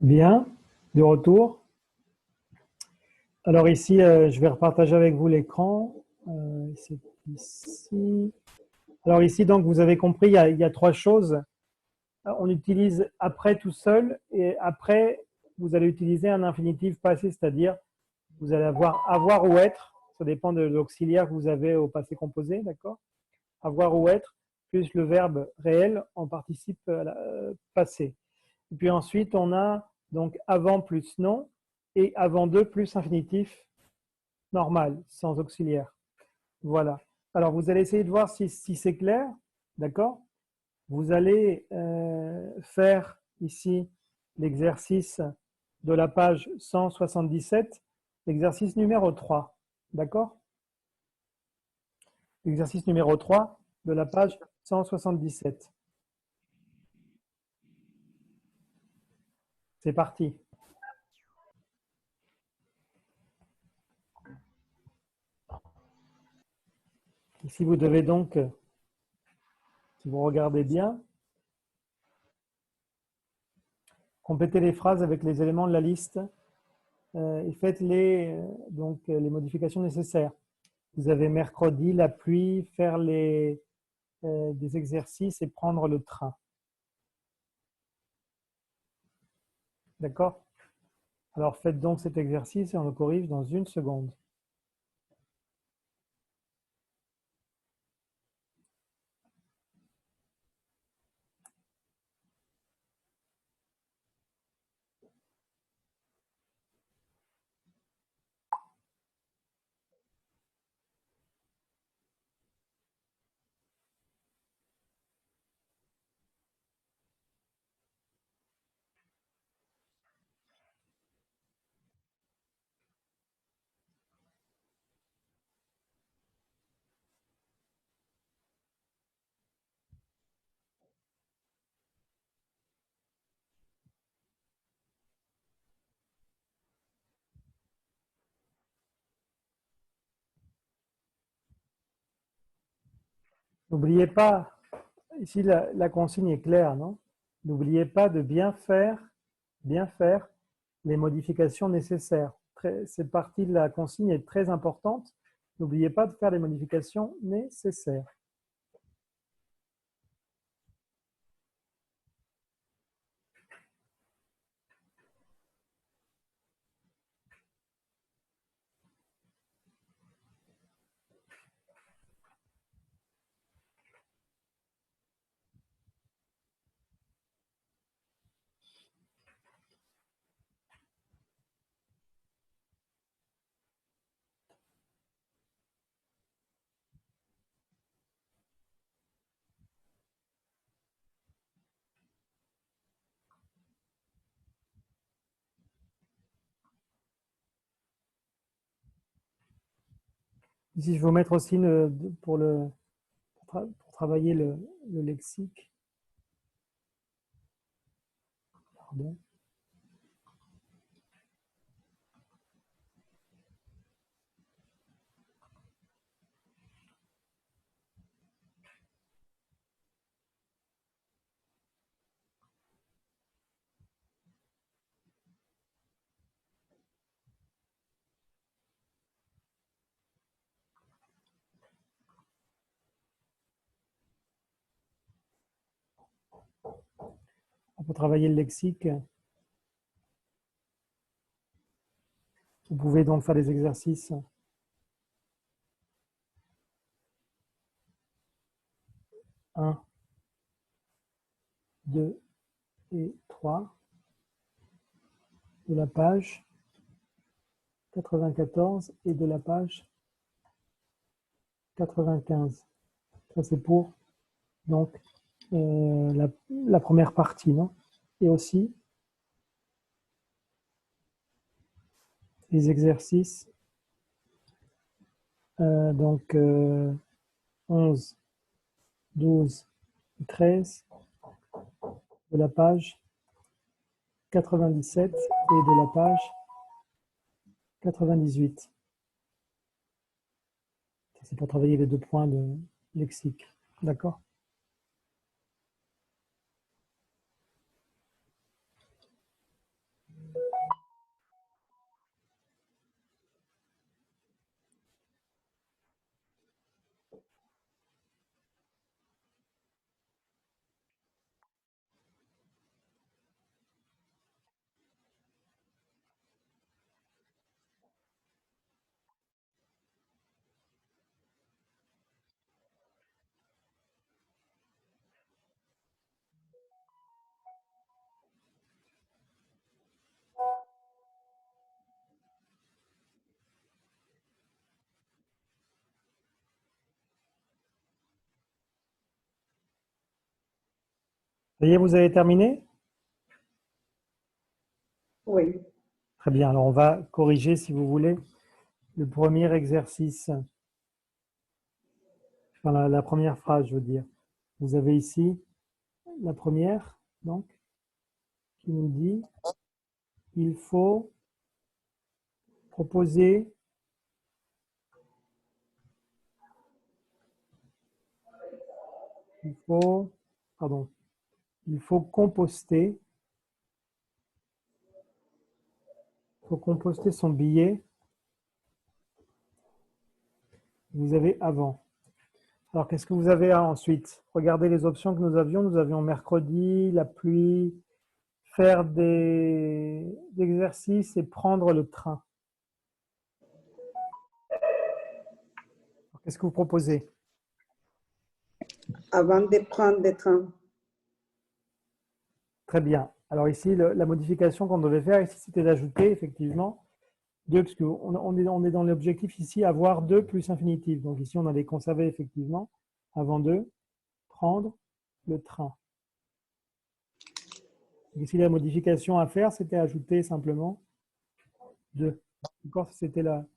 Bien, de retour. Alors ici, je vais repartager avec vous l'écran. C'est ici. Alors ici, donc, vous avez compris, il y a trois choses. On utilise après tout seul et après, vous allez utiliser un infinitif passé, c'est-à-dire vous allez avoir ou être. Ça dépend de l'auxiliaire que vous avez au passé composé, d'accord? Avoir ou être, plus le verbe réel en participe passé. Et puis ensuite, on a donc avant plus non et avant deux plus infinitif normal, sans auxiliaire. Voilà. Alors, vous allez essayer de voir si c'est clair, d'accord? Vous allez faire ici l'exercice de la page 177, l'exercice numéro 3, d'accord? L'exercice numéro 3 de la page 177. C'est parti. Ici, vous devez donc, si vous regardez bien, complétez les phrases avec les éléments de la liste et faites les modifications nécessaires. Vous avez mercredi, la pluie, faire des exercices et prendre le train. D'accord? Alors faites donc cet exercice et on le corrige dans une seconde. N'oubliez pas, ici la consigne est claire, non? N'oubliez pas de bien faire les modifications nécessaires. Cette partie de la consigne est très importante. N'oubliez pas de faire les modifications nécessaires. Ici, je vais vous mettre aussi pour travailler le lexique. Pardon. Pour travailler le lexique, vous pouvez donc faire des exercices 1, 2 et 3 de la page 94 et de la page 95. Ça, c'est pour donc la première partie, non? Et aussi les exercices donc 11, 12 et 13 de la page 97 et de la page 98. C'est pour travailler les 2 points de lexique. D'accord? Ça y est, vous avez terminé? Oui. Très bien. Alors, on va corriger, si vous voulez, le premier exercice. Enfin, la première phrase, je veux dire. Vous avez ici la première, donc, qui nous dit il faut proposer il faut, pardon, il faut composter son billet. Vous avez avant. Alors, qu'est-ce que vous avez ensuite? Regardez les options que nous avions. Nous avions mercredi, la pluie, faire des exercices et prendre le train. Qu'est-ce que vous proposez? Avant de prendre le train. Très bien. Alors ici, la modification qu'on devait faire ici, c'était d'ajouter effectivement deux, parce on est dans l'objectif ici, avoir deux plus infinitif. Donc ici, on allait conserver effectivement, avant deux, prendre le train. Donc ici, la modification à faire, c'était ajouter simplement deux. D'accord? C'était la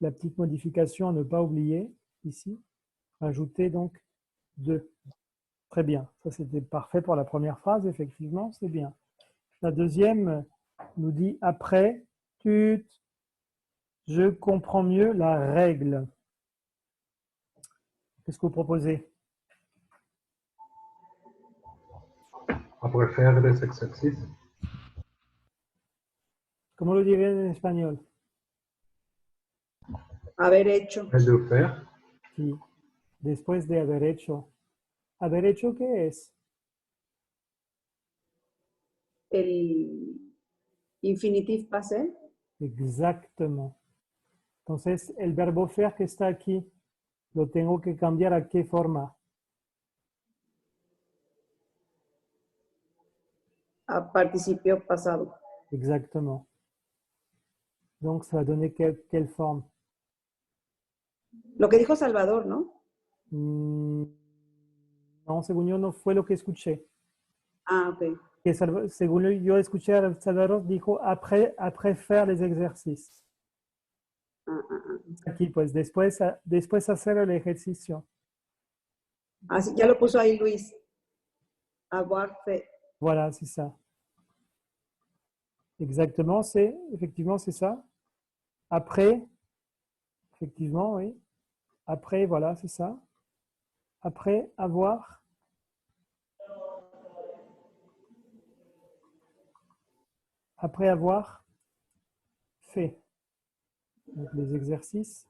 petite modification à ne pas oublier ici. Ajouter donc deux. Très bien. Ça, c'était parfait pour la première phrase, effectivement, c'est bien. La deuxième nous dit après, je comprends mieux la règle. Qu'est-ce que vous proposez? Après faire des exercices. Comment le dirait en espagnol? Haber hecho. Et de faire. Sí. Después de haber hecho. ¿Haber hecho qué es? El infinitive passé. Exactement. Entonces, el verbo faire que está aquí, lo tengo que cambiar a qué forma. A participio pasado. Exactement. Donc, ça va donner quelle forme? Lo que dijo Salvador, ¿no? No, según yo no fue lo que escuché. Ah, ok. Que según yo escuché a Salvador, dijo après faire les exercices. Aquí, pues, después hacer el ejercicio. Así, ya lo puso ahí Luis. Avoir fait. Voilà, c'est ça. Exactement, effectivement, c'est ça. Après, effectivement, oui. Après, voilà, c'est ça. Après avoir. Après avoir fait. Donc, les exercices.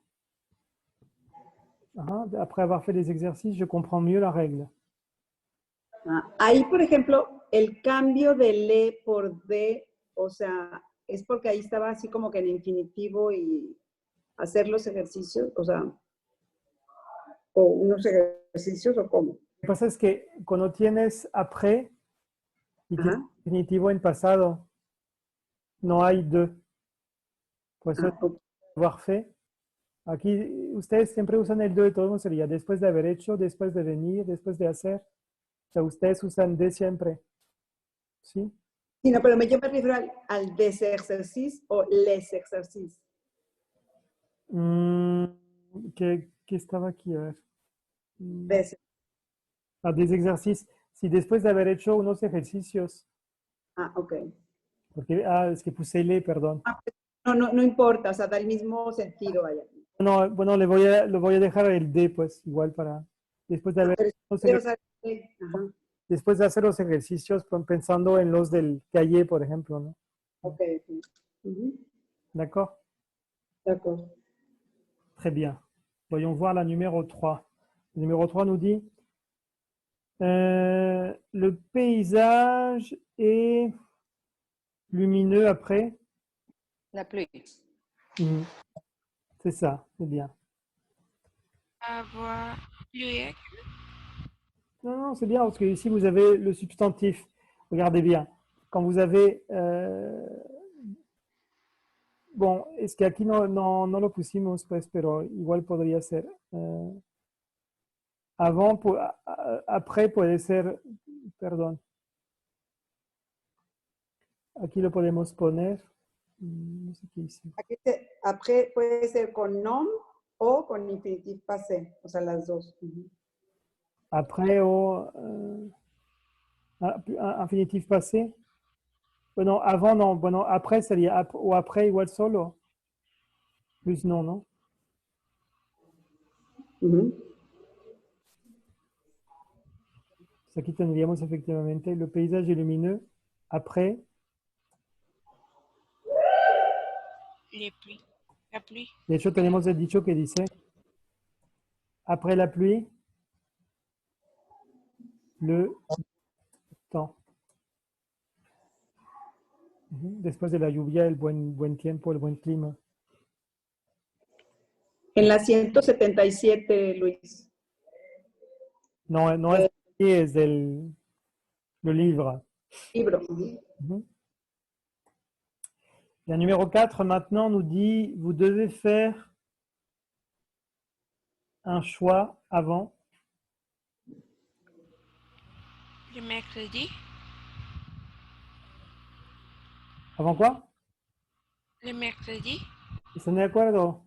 Après avoir fait les exercices, je comprends mieux la règle. Ahí, por ejemplo, el cambio de le por de, o sea, es porque ahí estaba así como que en infinitivo y hacer los ejercicios, o sea, o unos ejercicios o cómo. Lo que pasa es que cuando tienes après y tienes infinitivo en pasado, no hay de. Por eso avoir fait. Aquí ustedes siempre usan el de y todo sería después de haber hecho, después de venir, después de hacer. O sea, ustedes usan de siempre. ¿Sí? Sí, no, pero yo me refiero al des exercices o les exercices. ¿Qué estaba aquí? A ver. Des. Des ejercicios. Sí, después de haber hecho unos ejercicios. Ah, ok. Porque, es que puse le, perdón. No importa, o sea, da el mismo sentido, vaya. No, bueno, lo voy a dejar el de, pues, igual para después de haber después de hacer los ejercicios, pensando en los del cahier, por ejemplo, ¿no? Ok. D'accord? D'accord. Très bien. Voyons voir la numéro 3. Le numéro 3 nous dit le paysage est lumineux après. La pluie. C'est ça, c'est bien. Avoir plu. Non, c'est bien parce que ici vous avez le substantif. Regardez bien. Quand vous avez. Bon, es que aquí no lo pusimos, pues, pero igual podría ser. Avant, après puede ser. Perdón. aquí lo podemos poner. No sé qué hice. Aquí après puede ser con nom o con infinitif passé, o sea, las dos. Après au infinitif passé. Bueno, avant, non. Bueno, après sería o après igual solo. Plus non, non? Ujú. Pues aquí tendríamos efectivamente le paysage lumineux après. Les pluies. La pluie. De hecho, tenemos el dicho que dice, après la pluie, le temps. Después de la lluvia, el buen tiempo, el buen clima. En la 177, Luis. No, no es, es del le livre. Libro. La numéro 4, maintenant, nous dit, vous devez faire un choix avant. Le mercredi. ¿Avant quoi? Le mercredi. ¿Están de acuerdo?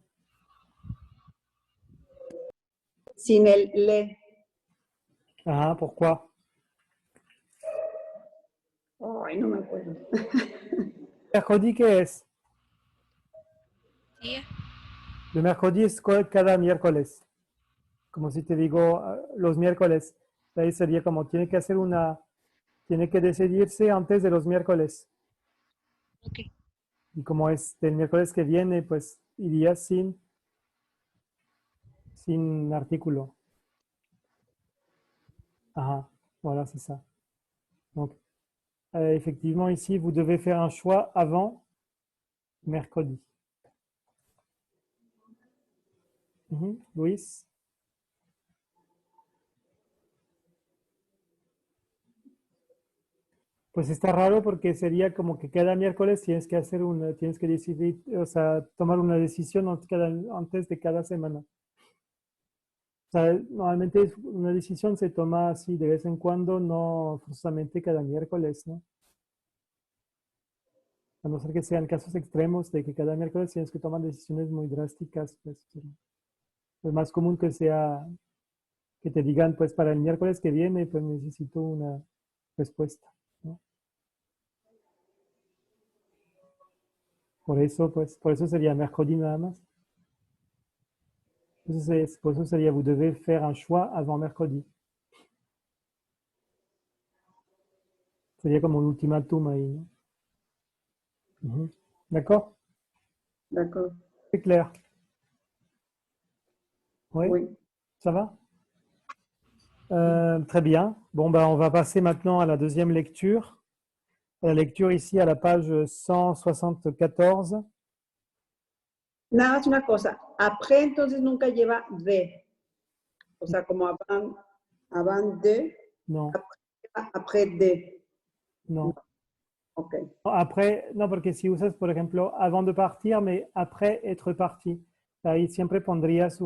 Sin el le. Ah, pourquoi? Ay, no me acuerdo. Mercredi, ¿qué es? Día. Le mercredi es cada miércoles. Como si te digo los miércoles. Ahí sería como tiene que hacer tiene que decidirse antes de los miércoles. Ok. Y como es del miércoles que viene, pues iría sin artículo. Ah, voilà, c'est ça. Donc, effectivement, ici, vous devez faire un choix avant mercredi. Luis? Pues está raro porque sería como que cada miércoles tienes que hacer tienes que decidir, o sea, tomar una decisión antes de cada semana. O sea, normalmente una decisión se toma así de vez en cuando, no forzosamente cada miércoles, ¿no? A no ser que sean casos extremos de que cada miércoles tienes que tomar decisiones muy drásticas, pues es más común que sea que te digan, pues para el miércoles que viene, pues necesito una respuesta, ¿no? Por eso sería mercredi nada más. Por eso sería, vous devez faire un choix avant mercredi. Sería como un ultimátum ahí, ¿no? D'accord? D'accord. C'est clair? Oui? Oui. Ça va? Très bien. Bon, ben, on va passer maintenant à la deuxième lecture. La lecture ici à la page 174. Nada más una cosa. Après, entonces nunca lleva de. O sea, como avant de. Non, Après de. non. Ok. Après, no, porque si usas, por ejemplo, avant de partir, mais après être parti. Ahí siempre pondrías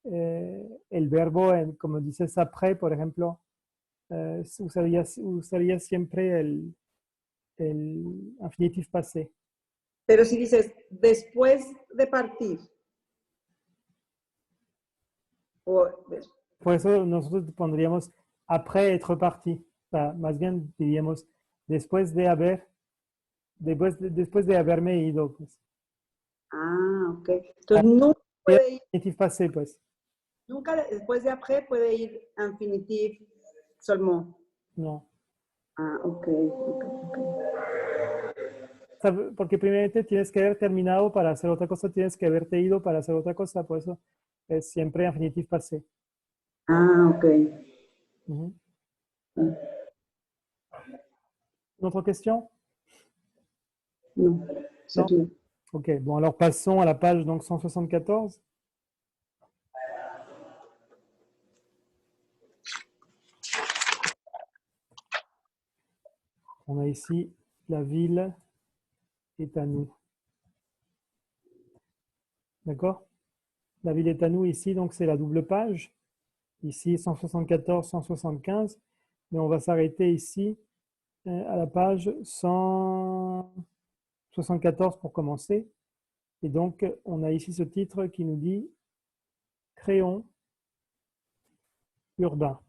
el verbo, como dices après, por ejemplo, usarías siempre el infinitif passé. Pero si dices después de partir. O, Por eso nosotros pondríamos après être parti. O sea, más bien diríamos después de haberme ido. Pues. ah, ok. Entonces nunca puede ir. Infinitif passé, pues. Nunca después de après puede ir infinitif seulement. No. Ah, ok. O sea, porque primeramente tienes que haber terminado para hacer otra cosa, tienes que haberte ido para hacer otra cosa, por eso es siempre infinitif passé. Ah, ok. Une autre question? No, c'est tout. Ok, bon alors passons à la page donc 174. On a ici la ville est à nous. D'accord? La ville est à nous ici, donc c'est la double page. Ici 174, 175. Mais on va s'arrêter ici à la page 174 pour commencer. Et donc, on a ici ce titre qui nous dit « Crayon urbain ».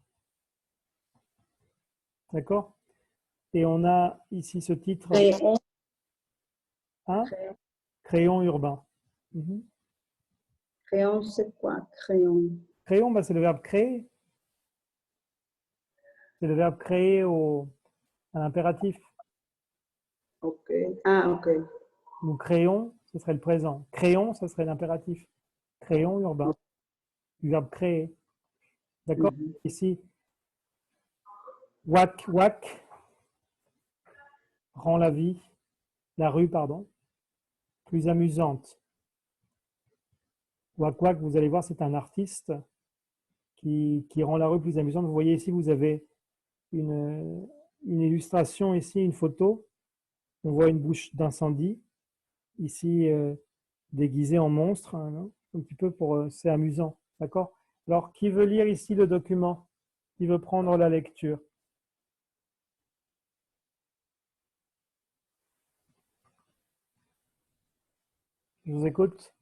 D'accord? Et on a ici ce titre Crayon. hein, crayon urbain. Mhm. Crayon, c'est quoi? Crayon. Crayon, bah, c'est le verbe créer. C'est le verbe créer à l'impératif. Ok. Ah, ok. Nous créons, ce serait le présent. Crayon, ce serait l'impératif. Crayon urbain. Du verbe créer. D'accord? Mhm. Ici, wak wak rend la rue, pardon, plus amusante. Wak wak, vous allez voir, c'est un artiste qui rend la rue plus amusante. Vous voyez ici, vous avez une illustration ici, une photo. On voit une bouche d'incendie, ici déguisée en monstre, hein, un petit peu c'est amusant, d'accord? Alors, qui veut lire ici le document? Qui veut prendre la lecture? Je vous écoute.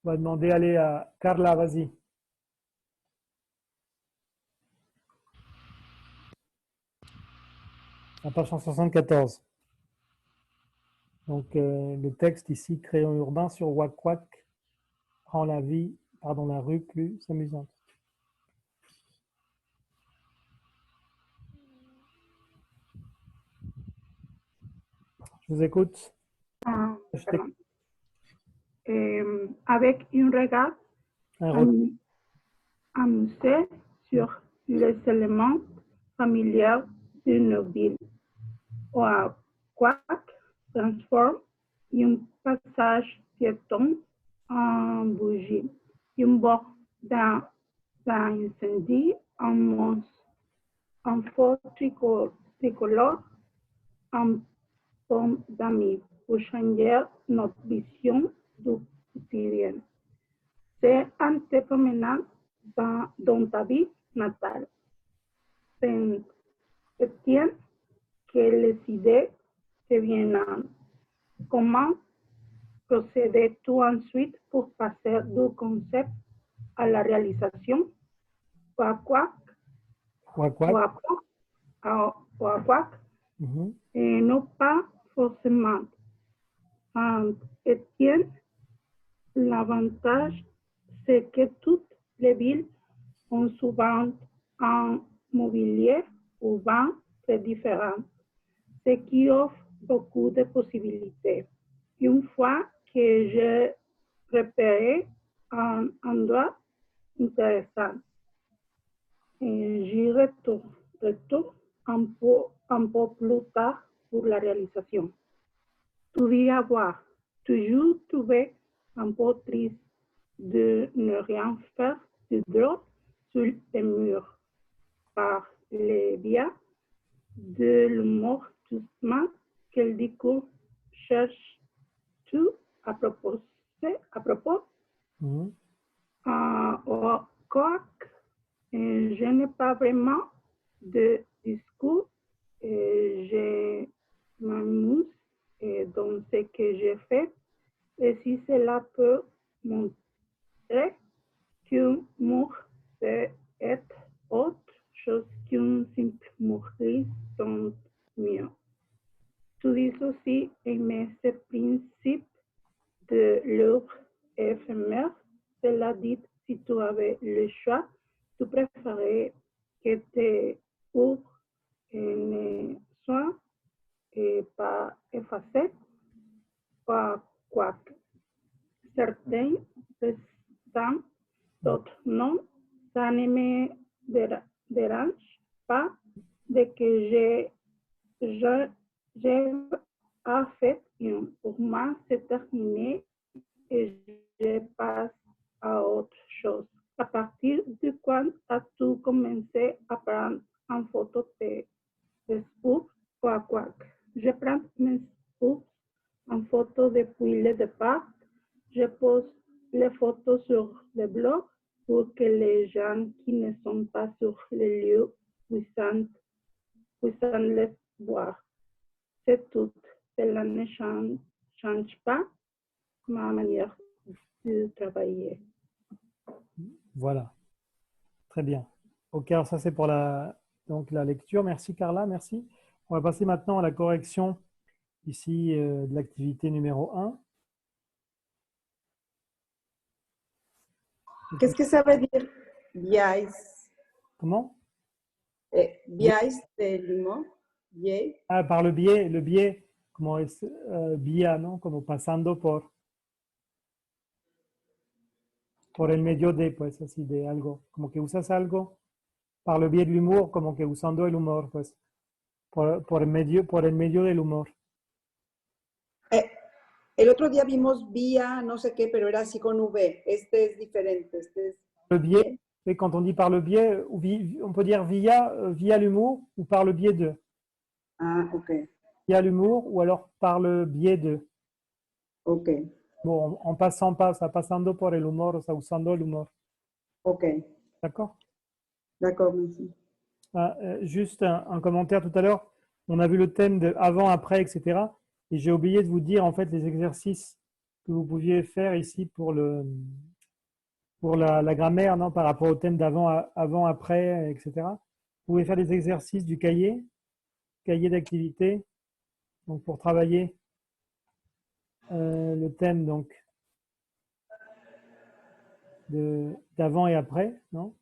On va demander, allez, à Carla, vas-y. À page 174. Donc, le texte ici, crayon urbain sur Wak Wak rend la rue plus amusante. Je vous écoute. Ah, Je pardon. Avec un regard Un re- amusé sur les éléments familiers d'une ville. Quack transforme un passage piéton en bougie, un bord d'incendie en monstre, un faux tricolore en pomme d'amis pour changer notre vision du quotidien. C'est un te promenade dans ta vie natale. Etienne que les idées te viennent. Comment procéder-tu ensuite pour passer du concept à la réalisation? Quack, Wak Wak. quack, Mhm. et non pas forcément. Etienne, l'avantage, c'est que toutes les villes ont souvent un mobilier urbain très différent, ce qui offre beaucoup de possibilités. Une fois que j'ai repéré un endroit intéressant, j'y retourne un peu plus tard pour la réalisation. Tu dis avoir toujours trouvé un peu triste de ne rien faire de drôle sur les murs par les biais de l'humour justement quel discours cherches-tu à propos? Mhm. Quoique je n'ai pas vraiment de discours, je m'amuse dans ce que je fais et si cela peut montrer qu'un humour peut être autre chose qu'un simple humoriste, tant mieux. Tu dis aussi aimer ce principe de l'œuvre éphémère, cela dit si tu avais le choix, tu préférais que tes œuvres ne soient pas effacées, quoique certains restent, d'autres non, ça ne me dérange pas de que j'ai fait pour moi c'est terminé et je passe à autre chose. À partir de quand as-tu commencé à prendre en photo tes spooks? Quack. Je prends mes spooks en photo depuis le départ. Je pose les photos sur le blog pour que les gens qui ne sont pas sur les lieux puissent puissant-les voir. C'est tout. Cela ne change pas ma manière de travailler. Voilà, très bien. Ok, alors ça c'est pour donc, la lecture. Merci Carla, merci. On va passer maintenant à la correction ici de l'activité numéro 1. Qu'est-ce que ça veut dire viáis? Comment? Viáis de l'humour? Viáis? Ah, par le biais, como es vía, ¿no? Como pasando por el medio de, pues así, de algo. Como que usas algo par le biais del humor, como que usando el humor, pues, por el medio del humor. El otro día vimos vía, no sé qué, pero era así con V. Este es diferente. Este es Le biais, et quand on dit par le biais, on peut dire via l'humour ou par le biais de. Ah, ok. Via l'humour ou alors par le biais de. Ok. Bon, en passant pas, ça pasando por el humor, o sea, usando el humor. Ok. D'accord? D'accord, merci. Juste un commentaire tout à l'heure. On a vu le thème de avant, après, etc. Et j'ai oublié de vous dire en fait les exercices que vous pouviez faire ici pour la grammaire, non, par rapport au thème d'avant, avant, après, etc. Vous pouvez faire des exercices du cahier d'activité, donc pour travailler le thème donc d'avant et après, non?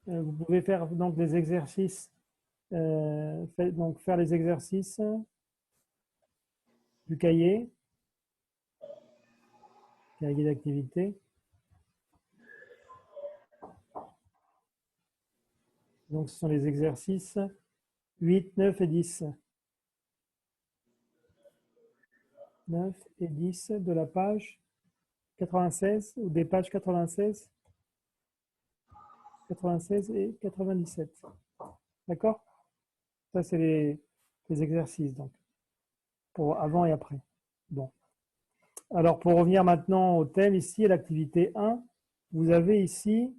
Vous pouvez faire donc des exercices, donc faire les exercices du cahier d'activité. Donc ce sont les exercices 8, 9 et 10. 9 et 10 de la page 96 ou des pages 96 et 97. D'accord? Ça, c'est les exercices, donc, pour avant et après. Bon. Alors, pour revenir maintenant au thème ici, à l'activité 1, vous avez ici,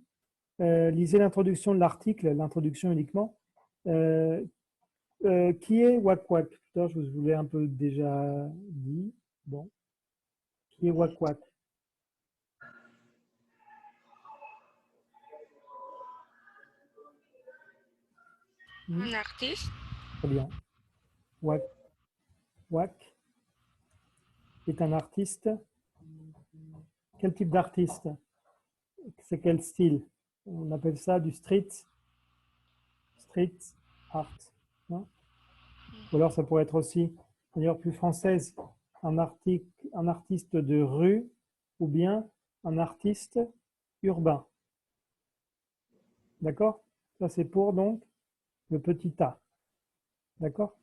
lisez l'introduction de l'article, l'introduction uniquement. Qui est Wak Wak? Putain, je vous l'ai un peu déjà dit. Bon. Qui est Wak Wak? Un artiste. Très bien. Wak Wak est un artiste. Quel type d'artiste? C'est quel style? On appelle ça du street art. Non? Ou alors ça pourrait être aussi, d'ailleurs plus française, un artiste de rue ou bien un artiste urbain. D'accord? Ça c'est pour donc le petit A. D'accord?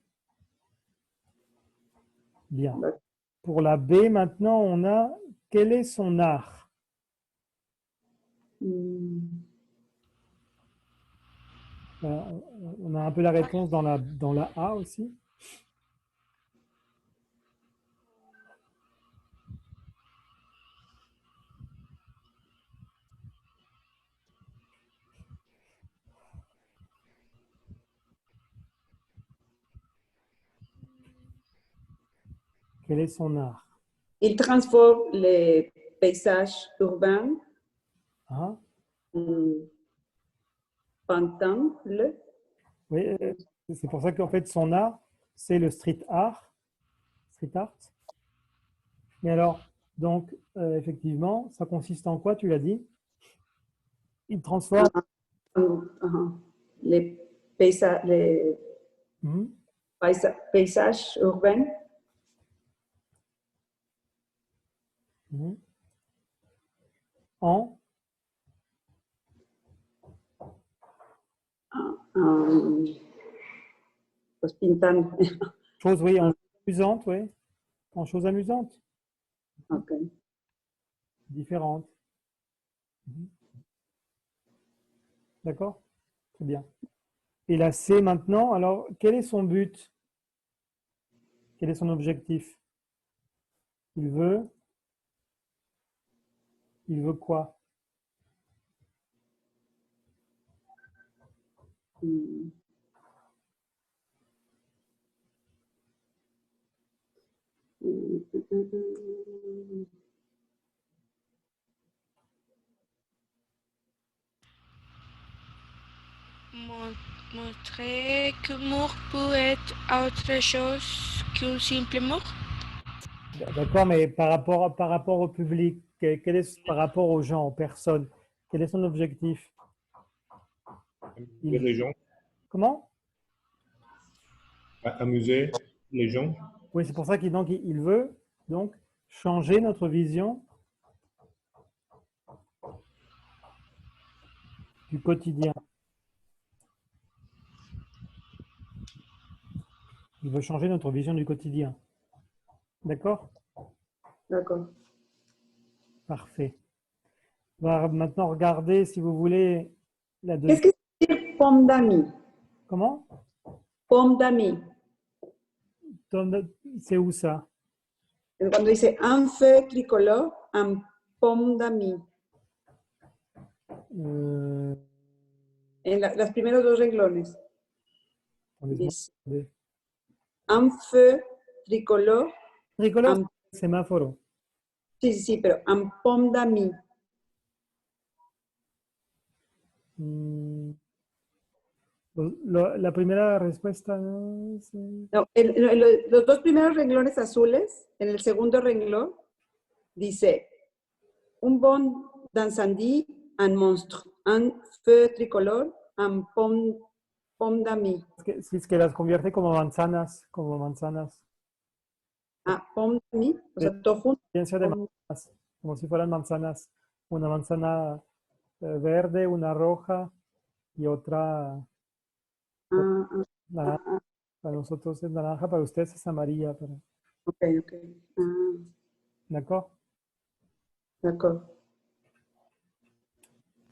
Bien. Pour la B, maintenant, on a quel est son art? On a un peu la réponse dans la A aussi. Quel est son art? Il transforme les paysages urbains Hein? en pantans. Oui, c'est pour ça qu'en fait, son art, c'est le street art. Mais alors, donc, effectivement, ça consiste en quoi, tu l'as dit? Il transforme. Les paysages urbains En pues pintando. choses, oui, en amusantes, oui. En choses amusantes, Ok. différentes. D'accord? Très bien. Et la C maintenant, alors, quel est son but? Quel est son objectif? Il veut quoi? Mm. Montrer que mur peut être autre chose qu'un simple mur. D'accord, mais par rapport au public, quel est, par rapport aux gens, aux personnes, quel est son objectif? Amuser les gens. Comment? Amuser les gens. Oui, c'est pour ça il veut donc changer notre vision du quotidien. Il veut changer notre vision du quotidien. D'accord? D'accord. Parfait. On va maintenant regarder, si vous voulez, la Qu'est-ce deuxième. que c'est pomme d'amis? Comment? Pomme d'amis. C'est où ça? Cuando dice un feu tricolor, un pomme d'amis. En los primeros dos renglones. Dice un feu tricolor. Tricolore, sémaphoro. Sí, sí, sí, pero un pomme d'amis. La primera respuesta, ¿no? No, los dos primeros renglones azules, en el segundo renglón, dice un bon d'incendie, un monstre, un feu tricolor, un pomme d'amis. Si es que las convierte como manzanas, como manzanas. Ah, pomme d'amis, o sea, todo junto. Ciencia de manzanas, como si fueran manzanas. Una manzana verde, una roja y otra naranja. Para nosotros es naranja, para ustedes es amarilla. Pero... Ok, ok. Ah, D'accord? d'accord.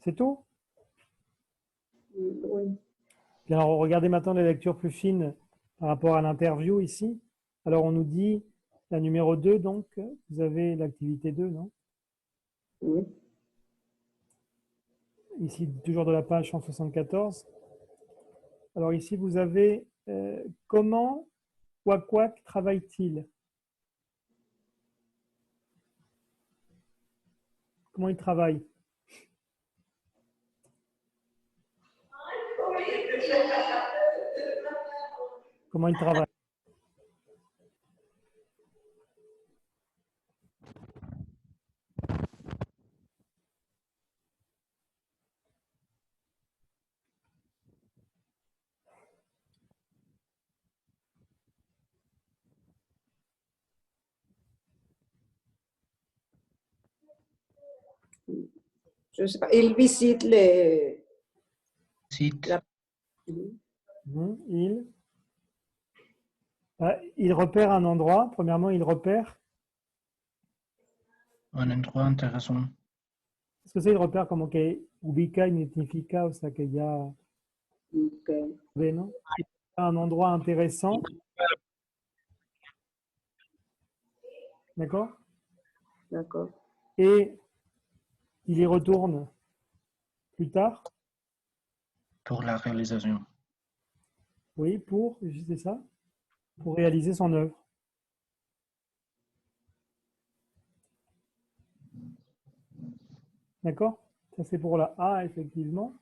C'est tout? Oui. Bien, alors, regardez maintenant les lectures plus fines par rapport à l'interview ici. Alors, on nous dit la numéro 2, donc, vous avez l'activité 2, non? Oui. Ici, toujours de la page 174. Alors, ici, vous avez comment Quack travaille-t-il? Comment il travaille? Comment il travaille? Je sais pas. Il visite les... Site. Il repère un endroit. Premièrement, il repère. Un endroit intéressant. Est-ce que c'est il repère como que ubica, identifica, o sea que ya Okay. ve, ¿no? Un endroit intéressant. D'accord? D'accord. Et il y retourne plus tard. Pour la réalisation. Oui, c'est ça, pour réaliser son œuvre. D'accord? Ça, c'est pour la A, effectivement.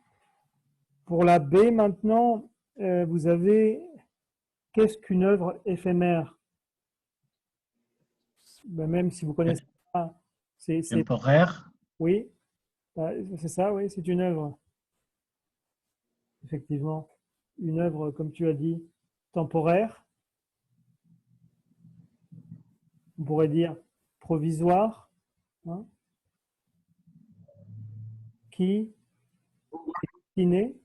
Pour la B, maintenant, vous avez qu'est-ce qu'une œuvre éphémère? Ben, même si vous connaissez pas, c'est Temporaire. oui, c'est ça, oui, c'est une œuvre. Effectivement, une œuvre, comme tu as dit, temporaire. On pourrait dire provisoire, hein, qui est destinée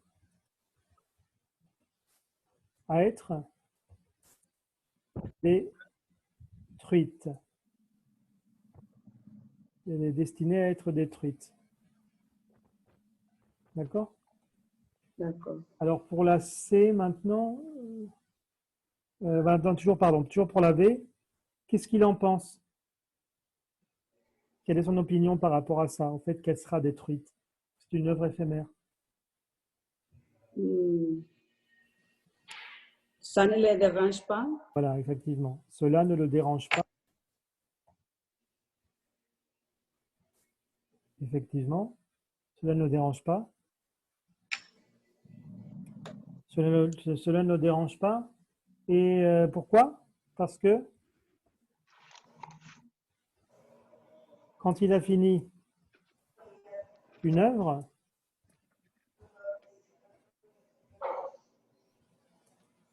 à être détruite. Elle est destinée à être détruite. D'accord? D'accord. Alors pour la C maintenant, toujours pour la B, qu'est-ce qu'il en pense? Quelle est son opinion par rapport à ça, en fait, qu'elle sera détruite? C'est une œuvre éphémère. Ça ne le dérange pas. Voilà, effectivement. Cela ne le dérange pas. Effectivement. Cela ne le dérange pas. Cela ne le dérange pas. Et pourquoi? Parce que quand il a fini une œuvre,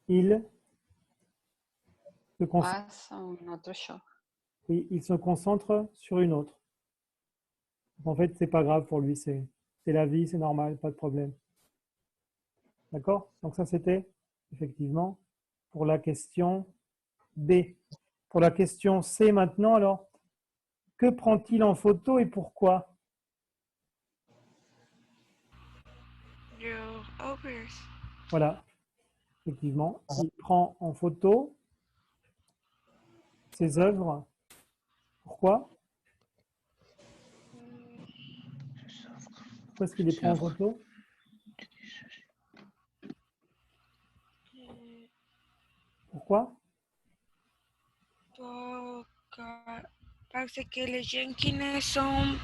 il se concentre, Passe a un autre chose. il se concentre sur une autre. En fait, c'est pas grave pour lui, c'est la vie, c'est normal, pas de problème. D'accord? Donc ça, c'était effectivement pour la question B. Pour la question C maintenant, alors, que prend-il en photo et pourquoi? Your obvious. Voilà, effectivement, il prend en photo ses œuvres. Pourquoi? Pourquoi est-ce qu'il les prend en photo? Pourquoi? Parce que les gens qui ne sont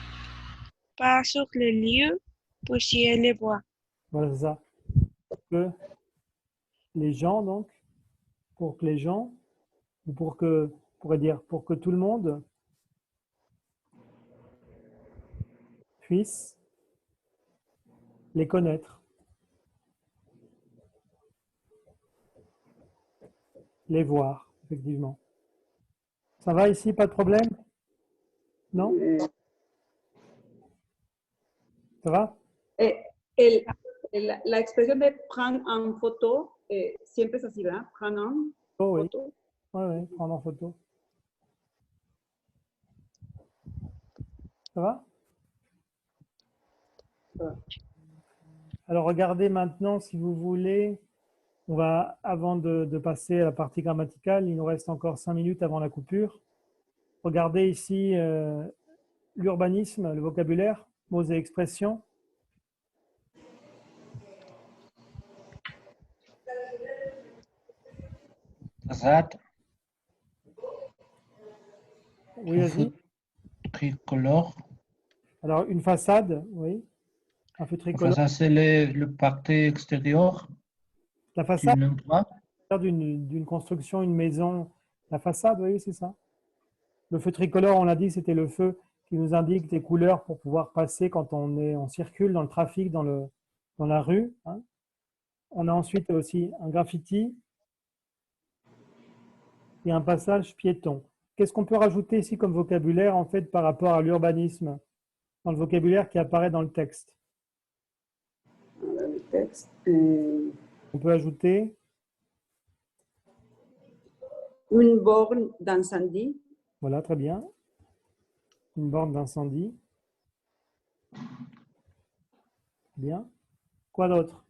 pas sur le lieu, pues si elle les voit. Voilà, c'est ça. Que les gens, donc, pour que les gens, ou pour que, on pourrait dire, pour que tout le monde puisse les connaître, les voir, effectivement. Ça va ici, pas de problème? Non? Ça va? La expresión de prendre en photo siempre es así, ¿verdad? Prendre en Oh oui, photo. oui, prendre en photo. Ça va? Ouais. Alors regardez maintenant, si vous voulez, on va, avant de passer à la partie grammaticale, il nous reste encore 5 minutes avant la coupure. Regardez ici l'urbanisme, le vocabulaire, mots et expressions. Façade, Oui, vas-y. tricolore. Alors, une façade, oui. Un feu La tricolore. façade, c'est le partie extérieure La façade d'un endroit. d'une construction, une maison. La façade, oui, c'est ça. Le feu tricolore, on l'a dit, c'était le feu qui nous indique des couleurs pour pouvoir passer quand on circule dans le trafic, dans la rue. Hein. On a ensuite aussi un graffiti et un passage piéton. Qu'est-ce qu'on peut rajouter ici comme vocabulaire, en fait, par rapport à l'urbanisme, dans le vocabulaire qui apparaît dans le texte? Le texte. On peut ajouter Une borne d'incendie. voilà, très bien. Une borne d'incendie. Bien. Quoi d'autre?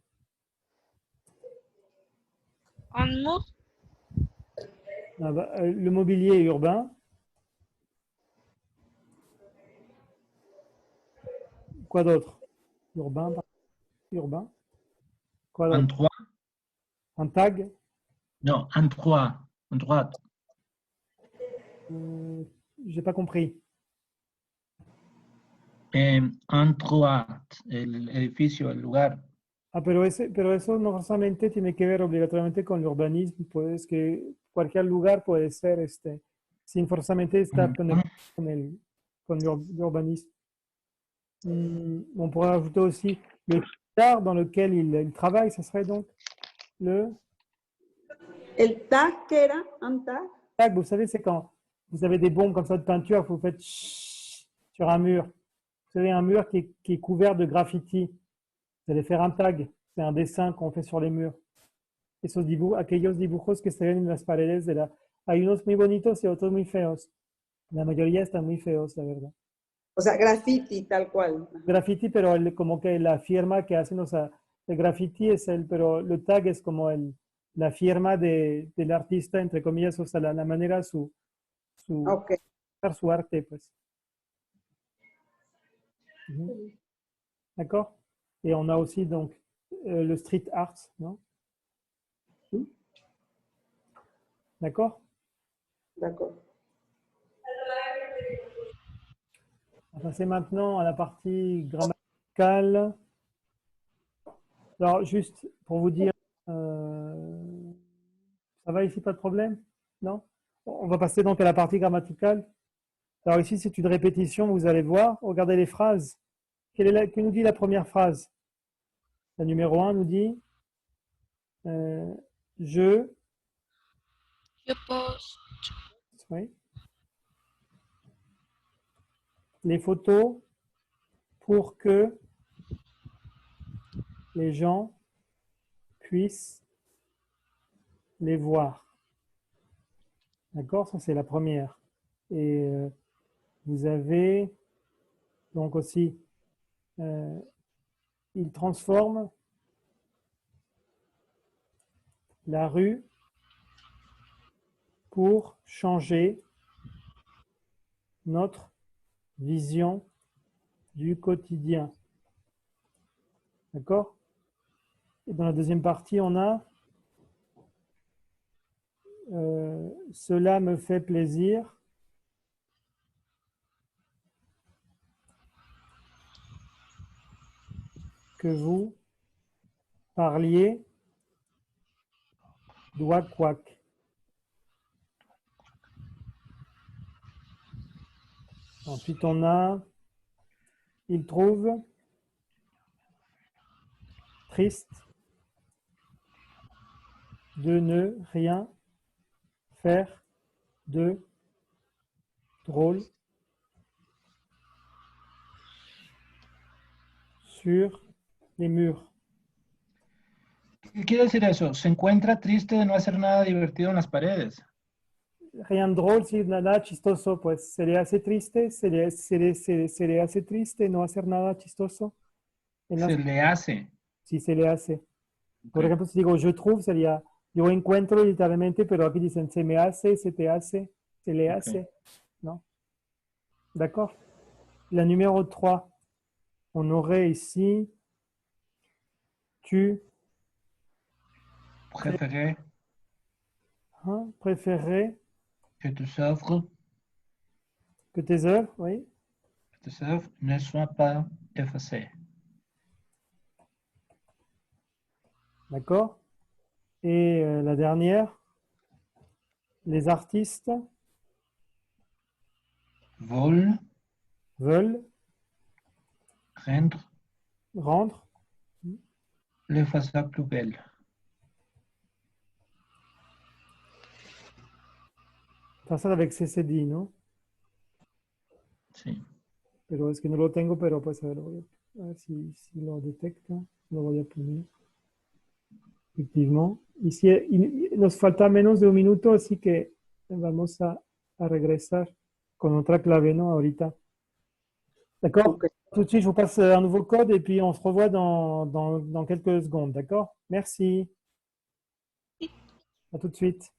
Un mur, Ah bah, le mobilier urbain. Quoi d'autre? Urbain. Urbain. Quoi Un d'autre? 3. Un tag. Non, un 3. En droite. J'ai pas compris. En 3. El edificio, el lugar. Ah, pero eso no forzosamente tiene que ver obligatoriamente con el urbanismo. Pues que cualquier lugar puede ser sin forzosamente estar conectado con l'urbanisme. On pourrait ajouter aussi le tard dans lequel il travaille, ce serait donc le El tag, ¿qué era? Un tag. tag. Vous savez, c'est quand vous avez des bombes comme ça de peinture, vous faites sur un mur. Vous avez un mur qui est couvert de graffiti. Vous allez faire un tag. C'est un dessin qu'on fait sur les murs. Esos dibujos, aquellos dibujos que se ven en las paredes de la... Hay unos muy bonitos y otros muy feos. La mayoría están muy feos, la verdad. O sea, graffiti, tal cual. Graffiti, pero como que la firma que hacen, o sea, el graffiti es pero el tag es como la firma del artista, entre comillas, o sea, la manera su Ok. arte, pues. D'accord? Et on a aussi donc le street art, non? D'accord? D'accord. On va passer maintenant à la partie grammaticale. Alors, juste pour vous dire, ça va ici, pas de problème? Non? On va passer donc à la partie grammaticale. Alors ici, c'est une répétition, vous allez voir. Regardez les phrases. Que nous dit la première phrase? La numéro 1 nous dit je. Je pose Oui. Les photos pour que les gens puissent les voir. D'accord? Ça, c'est la première. Et vous avez donc aussi, il transforme la rue pour changer notre vision du quotidien. D'accord? Et dans la deuxième partie, on a cela me fait plaisir que vous parliez douak-couak. Ensuite, on a il trouve triste de ne rien faire de drôle sur les murs. ¿Qué quiere decir eso? Se encuentra triste de no hacer nada divertido en las paredes. Rien de drôle, si nada chistoso, pues se le hace triste, se le hace triste no hacer nada chistoso. Se le hace. Si se le hace. Por ejemplo, si digo yo trouve, sería yo encuentro literalmente, pero aquí dicen se me hace, se te hace, se le hace. ¿No? D'accord? La numéro 3, on aurait ici tu Préféré préférerais que tus œuvres, que tes œuvres, oui, ne soient pas effacées. d'accord? Et la dernière, les artistes Veulent veulent rendre les façades plus belles. pasar avec CCD, ¿no? Sí. Pero es que no lo tengo, pero pues a ver si lo detecta. Lo voy a poner. Efectivamente. Nos falta menos de un minuto, así que vamos a regresar con otra clave, ¿no? Ahorita. D'accord? Ok. Tout de suite, je vous passe un nouveau code et puis on se revoit dans quelques secondes. D'accord? Merci. À tout de suite.